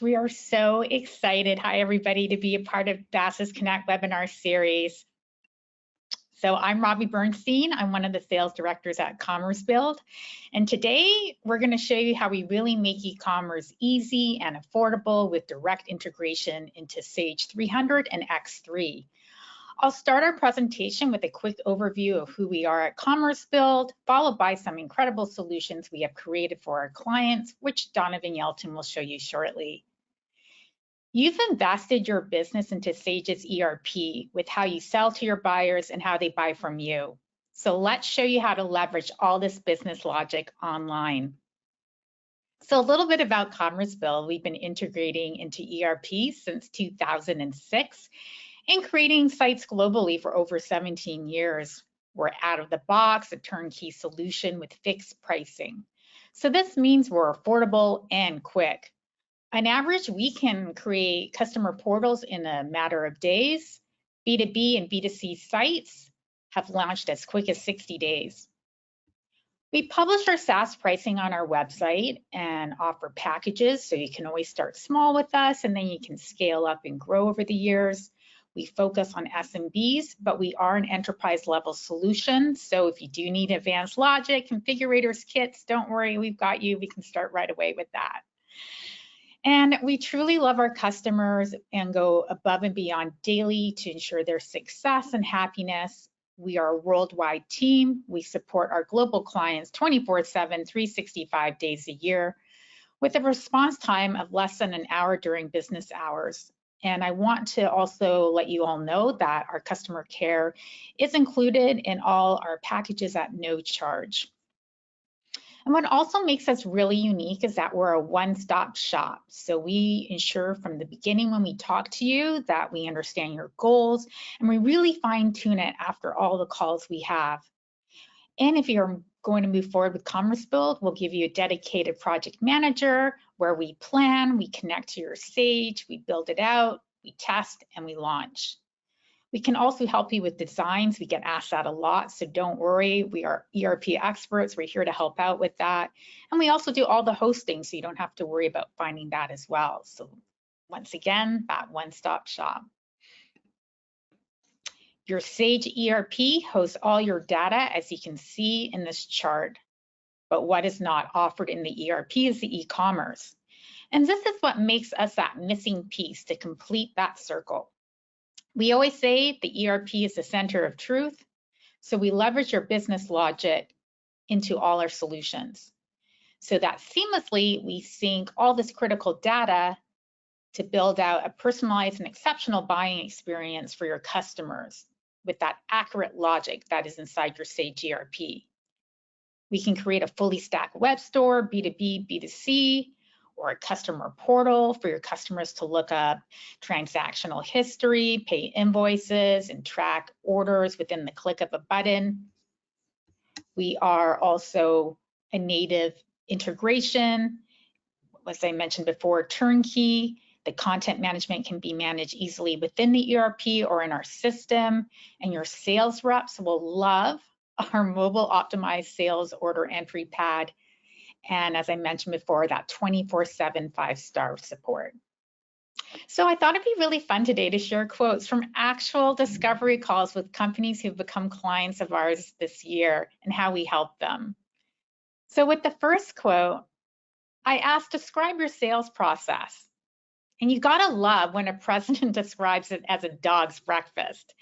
we are so excited, hi everybody, to be a part of BAS's Connect webinar series. So I'm Robbie Bernstein. I'm one of the sales directors at CommerceBuild. And today we're going to show you how we really make e-commerce easy and affordable with direct integration into Sage 300 and X3. I'll start our presentation with a quick overview of who we are at CommerceBuild, followed by some incredible solutions we have created for our clients, which Donovan Yelton will show you shortly. You've invested your business into Sage's ERP with how you sell to your buyers and how they buy from you. So let's show you how to leverage all this business logic online. So a little bit about CommerceBuild. We've been integrating into ERP since 2006 and creating sites globally for over 17 years. We're out of the box, a turnkey solution with fixed pricing. So this means we're affordable and quick. On average, we can create customer portals in a matter of days. B2B and B2C sites have launched as quick as 60 days. We publish our SaaS pricing on our website and offer packages, so you can always start small with us and then you can scale up and grow over the years. We focus on SMBs, but we are an enterprise level solution. So if you do need advanced logic, configurators, kits, don't worry, we've got you. We can start right away with that. And we truly love our customers and go above and beyond daily to ensure their success and happiness. We are a worldwide team. We support our global clients 24/7, 365 days a year with a response time of less than an hour during business hours. And I want to also let you all know that our customer care is included in all our packages at no charge. And what also makes us really unique is that we're a one-stop shop. So we ensure from the beginning when we talk to you that we understand your goals and we really fine-tune it after all the calls we have. And if you're going to move forward with CommerceBuild, we'll give you a dedicated project manager where we plan, we connect to your Sage, we build it out, we test, and we launch. We can also help you with designs. We get asked that a lot, so don't worry. We are ERP experts. We're here to help out with that. And we also do all the hosting, so you don't have to worry about finding that as well. So once again, that one-stop shop. Your Sage ERP hosts all your data, as you can see in this chart. But what is not offered in the ERP is the e-commerce. And this is what makes us that missing piece to complete that circle. We always say the ERP is the center of truth, so we leverage your business logic into all our solutions. So that seamlessly we sync all this critical data to build out a personalized and exceptional buying experience for your customers with that accurate logic that is inside your Sage ERP. We can create a fully stacked web store, B2B, B2C, or a customer portal for your customers to look up transactional history, pay invoices, and track orders within the click of a button. We are also a native integration, as I mentioned before, turnkey. The content management can be managed easily within the ERP or in our system, and your sales reps will love our mobile optimized sales order entry pad. And as I mentioned before, that 24/7 5-star support. So I thought it'd be really fun today to share quotes from actual discovery calls with companies who've become clients of ours this year and how we help them. So with the first quote, I asked, describe your sales process. And you gotta love when a president describes it as a dog's breakfast.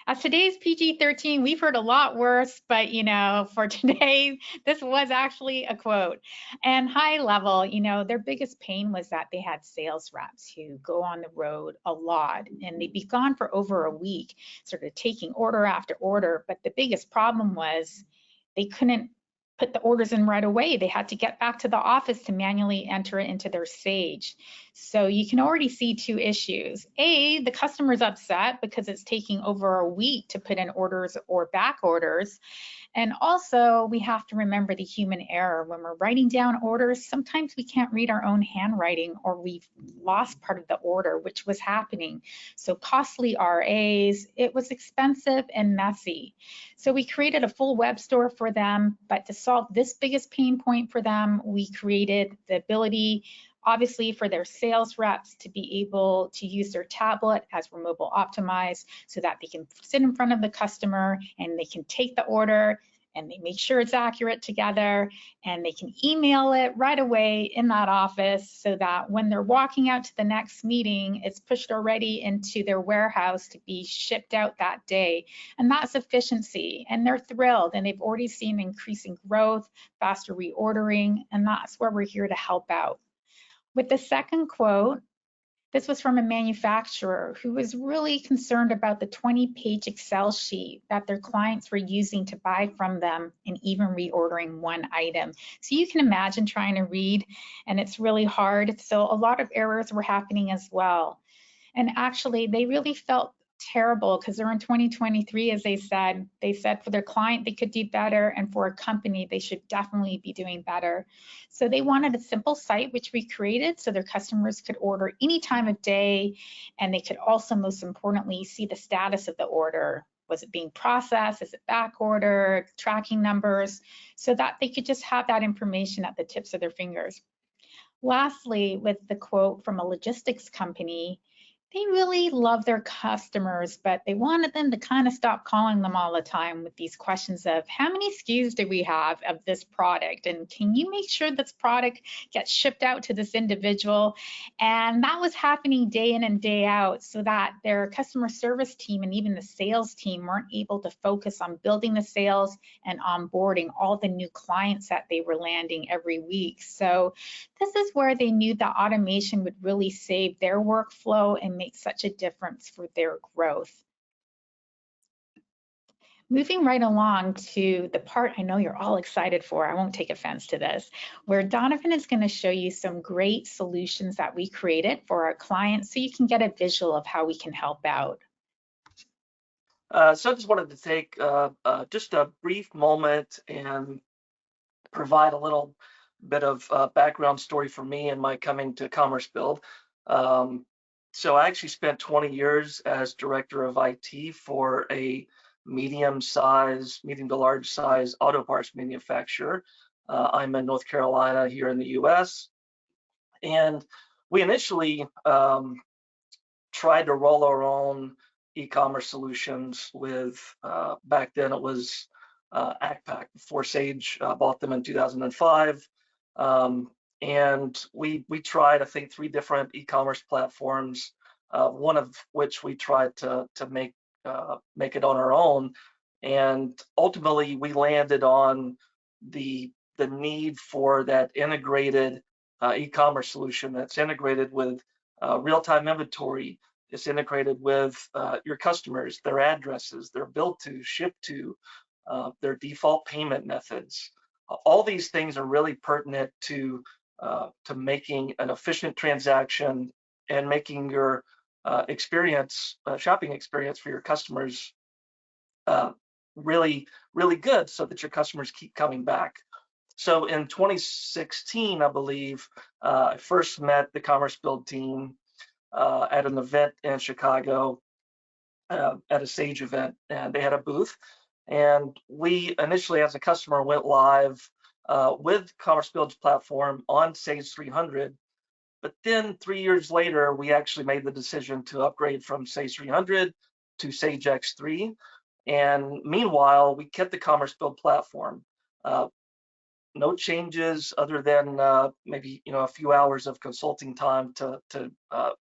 As today's PG-13, we've heard a lot worse, but you know, for today, this was actually a quote. And high level, you know, their biggest pain was that they had sales reps who go on the road a lot and they'd be gone for over a week, sort of taking order after order. But the biggest problem was they couldn't put the orders in right away. They had to get back to the office to manually enter it into their Sage. So you can already see two issues. A, the customer's upset because it's taking over a week to put in orders or back orders. And also we have to remember the human error. When we're writing down orders, sometimes we can't read our own handwriting or we've lost part of the order, which was happening. So costly RAs, it was expensive and messy. So we created a full web store for them, but to solve this biggest pain point for them, we created the ability Obviously, for their sales reps to be able to use their tablet as we're mobile optimized so that they can sit in front of the customer and they can take the order and they make sure it's accurate together, and they can email it right away in that office so that when they're walking out to the next meeting, it's pushed already into their warehouse to be shipped out that day. And that's efficiency, and they're thrilled, and they've already seen increasing growth, faster reordering, and that's where we're here to help out. With the second quote, this was from a manufacturer who was really concerned about the 20-page Excel sheet that their clients were using to buy from them and even reordering one item. So you can imagine trying to read, and it's really hard. So a lot of errors were happening as well. And actually, they really felt terrible because they're in 2023, as they said for their client, they could do better, and for a company, they should definitely be doing better. So they wanted a simple site, which we created so their customers could order any time of day, and they could also, most importantly, see the status of the order. Was it being processed? Is it back order? Tracking numbers, so that they could just have that information at the tips of their fingers. Lastly, with the quote from a logistics company, they really love their customers, but they wanted them to kind of stop calling them all the time with these questions of how many SKUs do we have of this product? And can you make sure this product gets shipped out to this individual? And that was happening day in and day out, so that their customer service team and even the sales team weren't able to focus on building the sales and onboarding all the new clients that they were landing every week. So this is where they knew that automation would really save their workflow and make such a difference for their growth. Moving right along to the part I know you're all excited for, I won't take offense to this, where Donovan is going to show you some great solutions that we created for our clients so you can get a visual of how we can help out. So I just wanted to take just a brief moment and provide a little bit of background story for me and my coming to CommerceBuild. So I actually spent 20 years as director of IT for a medium to large size auto parts manufacturer. I'm in North Carolina here in the US. And we initially tried to roll our own e-commerce solutions with, back then it was ACPAC, before Sage bought them in 2005. And we tried, I think, 3 different e-commerce platforms, one of which we tried to make it on our own. And ultimately, we landed on the need for that integrated e-commerce solution that's integrated with real-time inventory. It's integrated with your customers, their addresses, their build to, ship to, their default payment methods. All these things are really pertinent to making an efficient transaction and making your shopping experience for your customers really, really good, so that your customers keep coming back. So in 2016, I believe, I first met the CommerceBuild team at an event in Chicago, at a Sage event, and they had a booth. And we initially, as a customer, went live with CommerceBuild's platform on Sage 300. But then 3 years later, we actually made the decision to upgrade from Sage 300 to Sage X3. And meanwhile, we kept the CommerceBuild platform. No changes other than maybe a few hours of consulting time to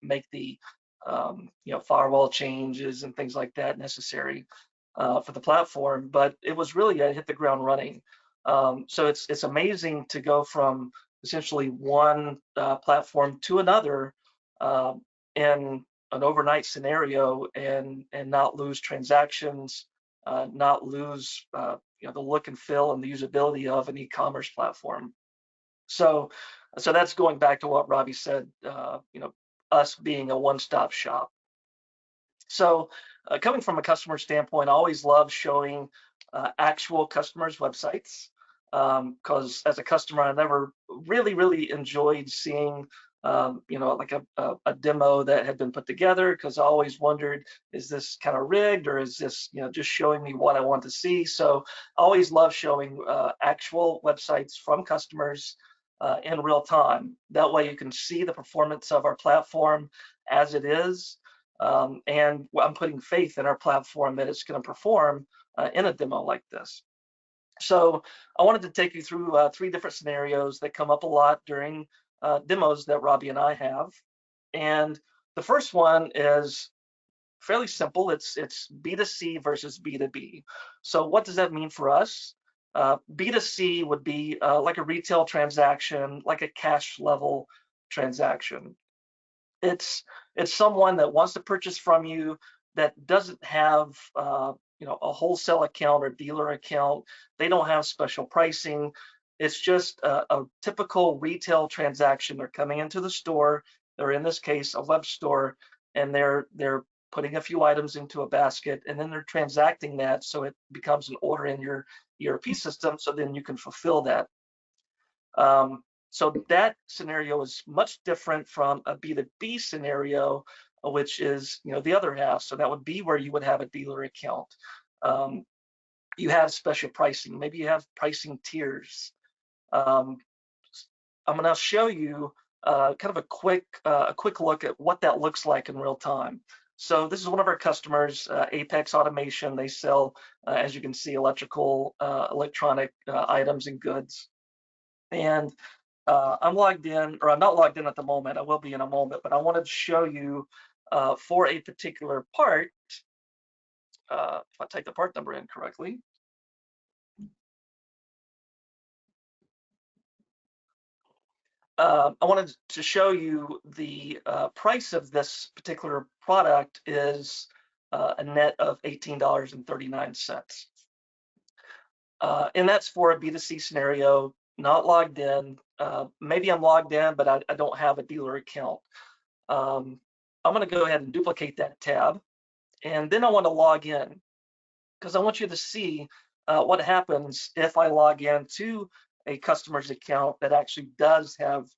make the firewall changes and things like that necessary for the platform. But it was really hit the ground running. So it's amazing to go from essentially one platform to another in an overnight scenario, and not lose transactions, not lose the look and feel and the usability of an e-commerce platform. So that's going back to what Robbie said, us being a one-stop shop. So coming from a customer standpoint, I always love showing actual customers' websites, because as a customer, I never really enjoyed seeing like a demo that had been put together, because I always wondered, is this kind of rigged, or is this just showing me what I want to see? So I always love showing actual websites from customers, in real time. That way you can see the performance of our platform as it is, and I'm putting faith in our platform that it's going to perform in a demo like this. So I wanted to take you through 3 different scenarios that come up a lot during demos that Robbie and I have. And the first one is fairly simple. It's B2C versus B2B. So what does that mean for us? B2C would be like a retail transaction, like a cash level transaction. It's someone that wants to purchase from you that doesn't have a wholesale account or dealer account. They don't have special pricing. It's just a typical retail transaction. They're coming into the store. They're, in this case, a web store, and they're putting a few items into a basket, and then they're transacting that so it becomes an order in your ERP system, so then you can fulfill that. So that scenario is much different from a B2B scenario, which is the other half. So that would be where you would have a dealer account. You have special pricing. Maybe you have pricing tiers. I'm going to show you kind of a quick look at what that looks like in real time. So this is one of our customers, Apex Automation. They sell, as you can see, electronic items and goods. And I'm logged in, or I'm not logged in at the moment. I will be in a moment, but I wanted to show you for a particular part, if I type the part number in correctly. I wanted to show you the price of this particular product is a net of $18.39. And that's for a B2C scenario, not logged in. Maybe I'm logged in, but I don't have a dealer account. I'm going to go ahead and duplicate that tab. And then I want to log in because I want you to see what happens if I log in to a customer's account that actually does have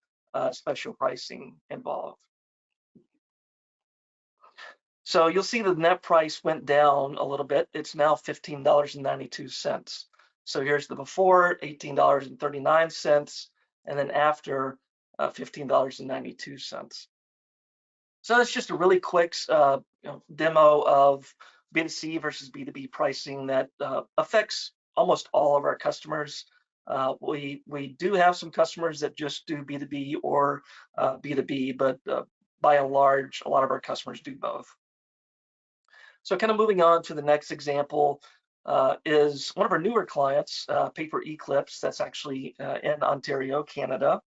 special pricing involved. So you'll see the net price went down a little bit. It's now $15.92. So here's the before, $18.39, and then after, $15.92. So that's just a really quick demo of B2C versus B2B pricing that affects almost all of our customers. We do have some customers that just do B2B or B2B, but by and large, a lot of our customers do both. So kind of moving on to the next example is one of our newer clients, Paper Eclipse, that's actually in Ontario, Canada.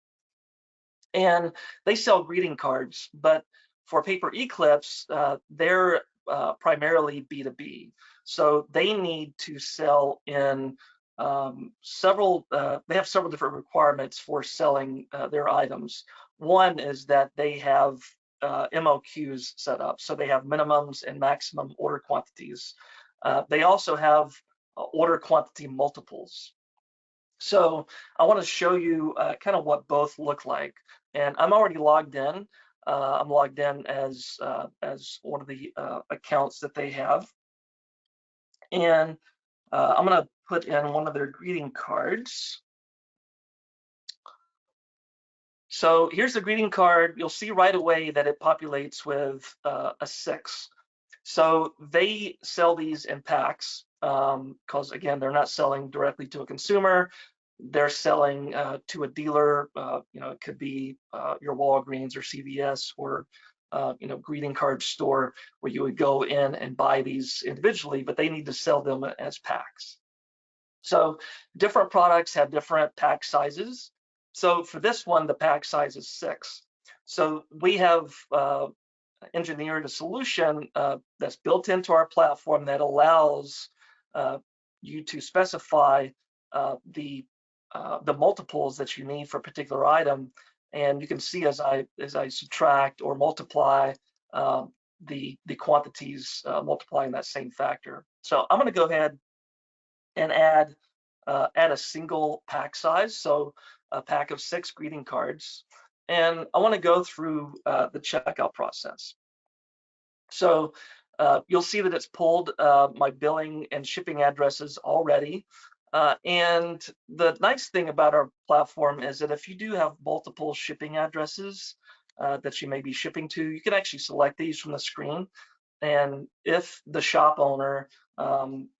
And they sell greeting cards, but for Paper Eclipse, they're primarily B2B. So they need to sell in they have several different requirements for selling their items. One is that they have MOQs set up. So they have minimums and maximum order quantities. They also have order quantity multiples. So I want to show you kind of what both look like. And I'm already logged in. I'm logged in as one of the accounts that they have. And I'm going to put in one of their greeting cards. So here's the greeting card. You'll see right away that it populates with a 6. So they sell these in packs because, again, they're not selling directly to a consumer. They're selling to a dealer. It could be your Walgreens or CVS or greeting card store where you would go in and buy these individually, but they need to sell them as packs. So different products have different pack sizes. So for this one, the pack size is 6. So we have engineered a solution that's built into our platform that allows you to specify the multiples that you need for a particular item, and you can see as I subtract or multiply the quantities multiplying that same factor. So I'm going to go ahead and add a single pack size, so a pack of 6 greeting cards, and I want to go through the checkout process. So you'll see that it's pulled my billing and shipping addresses already. And the nice thing about our platform is that if you do have multiple shipping addresses that you may be shipping to, you can actually select these from the screen. And if the shop owner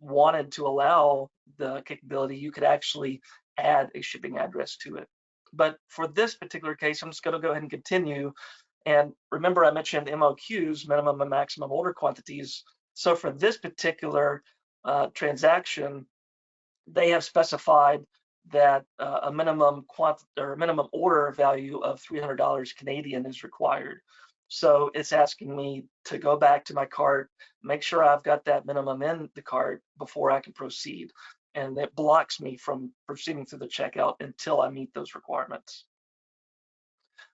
wanted to allow the capability, you could actually add a shipping address to it. But for this particular case, I'm just going to go ahead and continue. And remember, I mentioned MOQs, minimum and maximum order quantities. So for this particular transaction, they have specified that a minimum order value of $300 Canadian is required. So it's asking me to go back to my cart, make sure I've got that minimum in the cart before I can proceed. And it blocks me from proceeding through the checkout until I meet those requirements.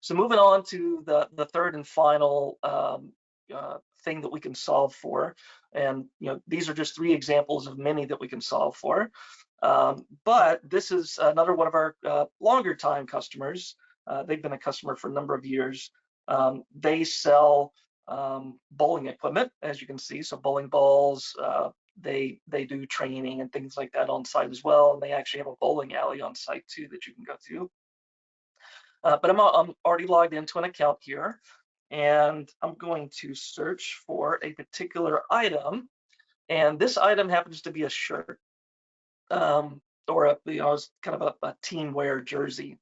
So moving on to the third and final thing that we can solve for. And these are just 3 examples of many that we can solve for. But this is another one of our longer time customers. They've been a customer for a number of years. They sell bowling equipment, as you can see, so bowling balls. They do training and things like that on site as well. And they actually have a bowling alley on site too that you can go to. But I'm already logged into an account here, and I'm going to search for a particular item. And this item happens to be a shirt, or it's kind of a team wear jersey.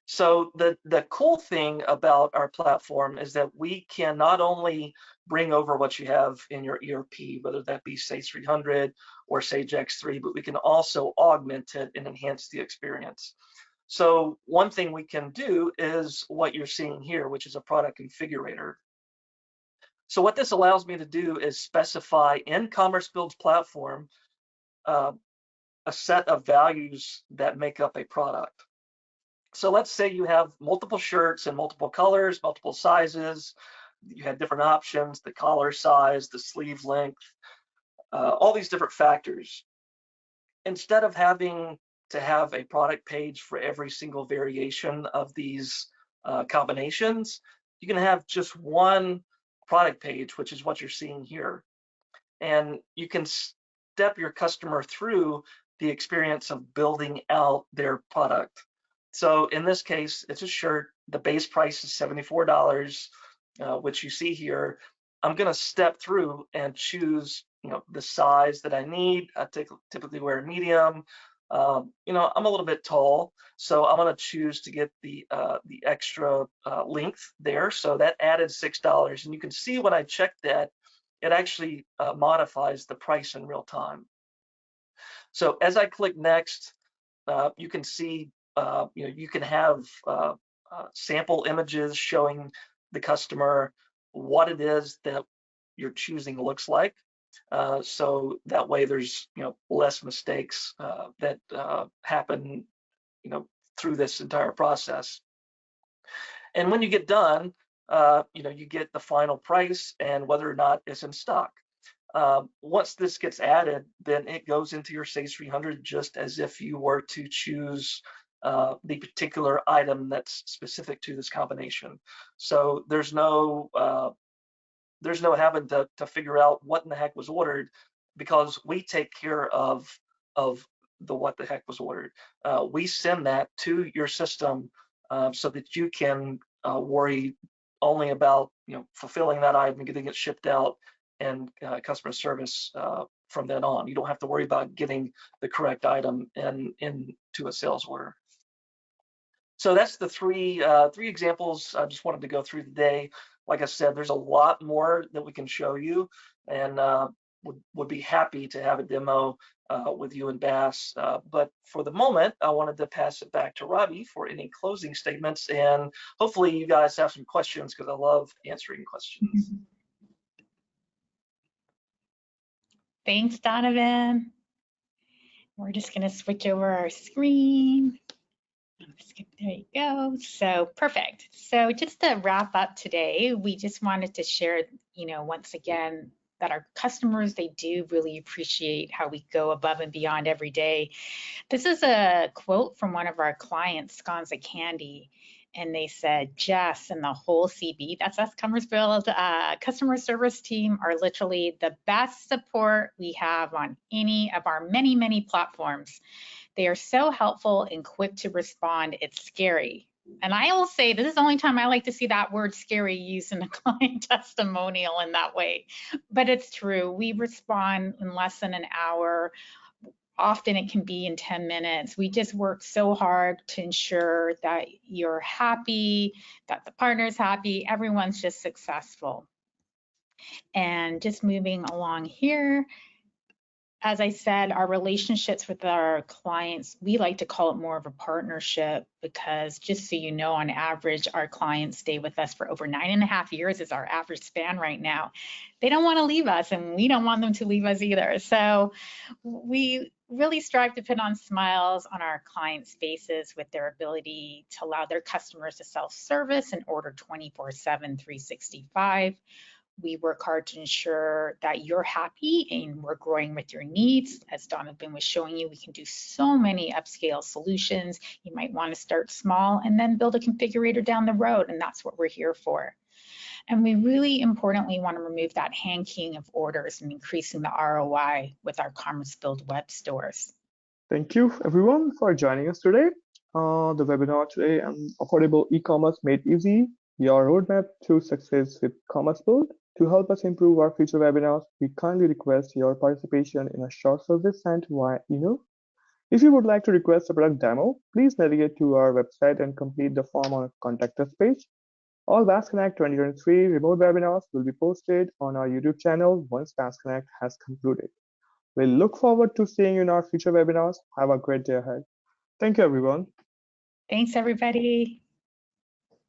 So the cool thing about our platform is that we can not only bring over what you have in your ERP, whether that be Sage 300 or Sage X3, but we can also augment it and enhance the experience. So one thing we can do is what you're seeing here, which is a product configurator. So what this allows me to do is specify in CommerceBuild's platform a set of values that make up a product. So let's say you have multiple shirts in multiple colors, multiple sizes. You had different options, the collar size, the sleeve length, all these different factors. Instead of having to have a product page for every single variation of these combinations, you can have just one product page, which is what you're seeing here. And you can step your customer through the experience of building out their product. So in this case, it's a shirt. The base price is $74, which you see here. I'm going to step through and choose, the size that I need. I typically wear a medium. I'm a little bit tall, so I'm going to choose to get the extra length there. So that added $6, and you can see when I check that, it actually modifies the price in real time. So as I click next, you can see, you can have sample images showing the customer what it is that you're choosing looks like. So that way there's, less mistakes that happen, through this entire process. And when you get done, you get the final price and whether or not it's in stock. Once this gets added, then it goes into your Sage 300 just as if you were to choose the particular item that's specific to this combination. So there's no having to figure out what in the heck was ordered, because we take care of the what the heck was ordered. We send that to your system so that you can worry only about fulfilling that item and getting it shipped out, and customer service from then on. You don't have to worry about getting the correct item into a sales order. So that's the three examples I just wanted to go through today. Like I said, there's a lot more that we can show you, and would be happy to have a demo with you and Bass. But for the moment, I wanted to pass it back to Robbie for any closing statements, and hopefully you guys have some questions, because I love answering questions. Thanks, Donovan. We're just going to switch over our screen. There you go. So perfect. So just to wrap up today, we just wanted to share, once again, that our customers, they do really appreciate how we go above and beyond every day. This is a quote from one of our clients, Sconza Candy, and they said, Jess and the whole CB, that's us, CommerceBuild customer service team, are literally the best support we have on any of our many, many platforms. They are so helpful and quick to respond. It's scary. And I will say this is the only time I like to see that word scary used in a client testimonial in that way. But it's true. We respond in less than an hour. Often it can be in 10 minutes. We just work so hard to ensure that you're happy, that the partner's happy, everyone's just successful. And just moving along here, as I said, our relationships with our clients, we like to call it more of a partnership, because just so you know, on average, our clients stay with us for over 9.5 years is our average span right now. They don't want to leave us, and we don't want them to leave us either. So we really strive to put on smiles on our clients' faces with their ability to allow their customers to self-service and order 24/7, 365. We work hard to ensure that you're happy and we're growing with your needs. As Donovan was showing you, we can do so many upscale solutions. You might want to start small and then build a configurator down the road, and that's what we're here for. And we really importantly want to remove that hand keying of orders and increasing the ROI with our CommerceBuild web stores. Thank you everyone for joining us today. The webinar today on affordable e-commerce made easy, your roadmap to success with CommerceBuild. To help us improve our future webinars, we kindly request your participation in a short survey sent via email. If you would like to request a product demo, please navigate to our website and complete the form on the Contact Us page. All BaaS Connect 2023 remote webinars will be posted on our YouTube channel once BaaS Connect has concluded. We'll look forward to seeing you in our future webinars. Have a great day ahead. Thank you, everyone. Thanks, everybody.